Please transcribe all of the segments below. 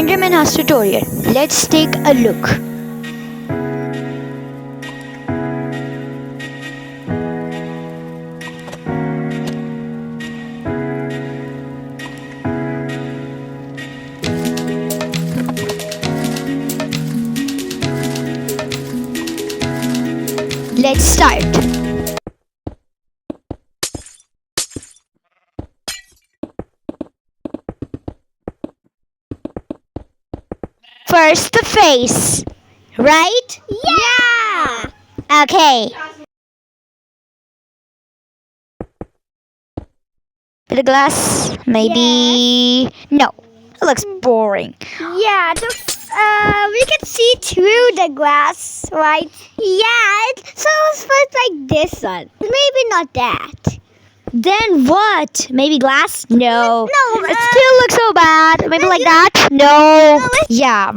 Enderman House tutorial. Let's take a look. Let's start. First, the face, right? Yeah! Okay. The glass, maybe. No, it looks boring. Yeah, we can see through the glass, right? Yeah, so it's like this one. Maybe not that. Then what? Maybe glass? No. No, It still looks so bad. Maybe like that? No. Yeah,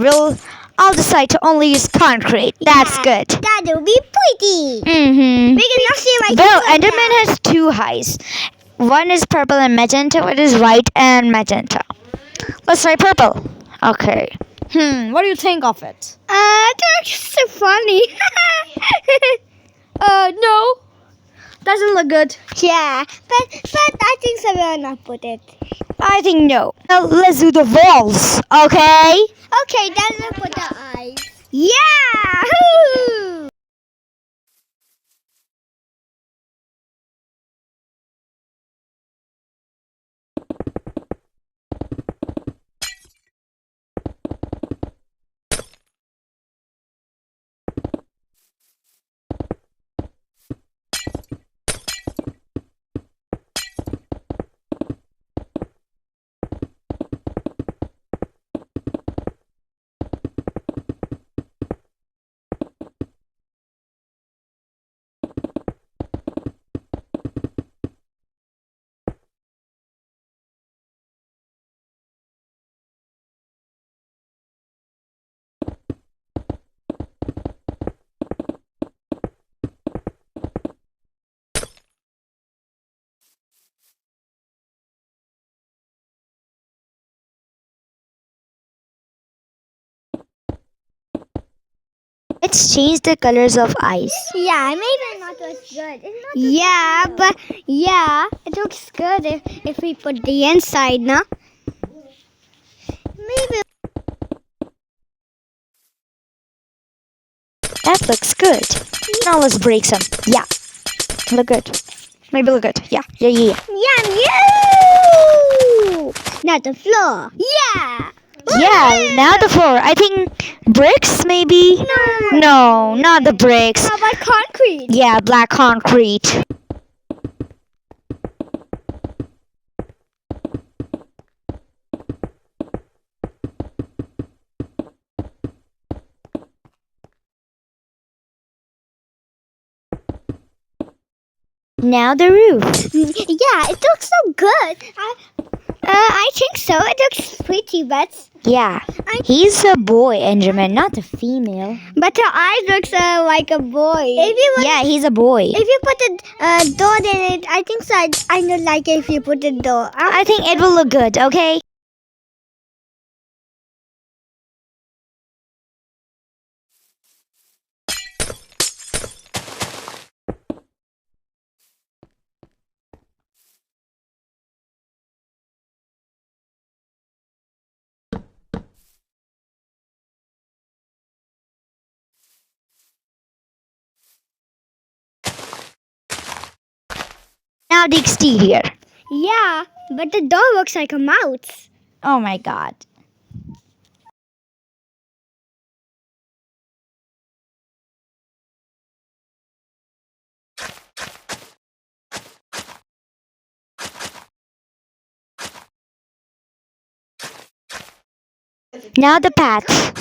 I'll decide to only use concrete. That's good. That'll be pretty. Mm-hmm. We can actually like Well, like Enderman that. has two eyes. One is purple and magenta, one is white and magenta. Let's try purple. Okay. What do you think of it? That's so funny. No. Doesn't look good. Yeah, but I think someone will put it. I think no. Well, let's do the walls, okay? Okay, then we'll put the eyes. Yeah! Woo! Let's change the colors of eyes. Yeah, maybe not as good. It's not yeah, but yeah, it looks good if we put the inside, no? Maybe. That looks good. Now let's break some. Yeah. Look good. Maybe look good. Yeah. Yeah. Yeah. Now the floor. Yeah. Yeah, now the floor. I think bricks, maybe? No, not the bricks. How about concrete? Yeah, black concrete. Now the roof. Yeah, it looks so good. I think so. It looks pretty, but Yeah, he's a boy, Enderman, not a female. her eyes looks like a boy. If you put, Yeah, he's a boy. if you put a door in it, I think so. I don't like it if you put a door. I think it will look good, okay? Now the exterior. Yeah, but the door looks like a mouth. Oh my god. Now the path.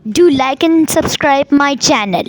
Do like and subscribe my channel.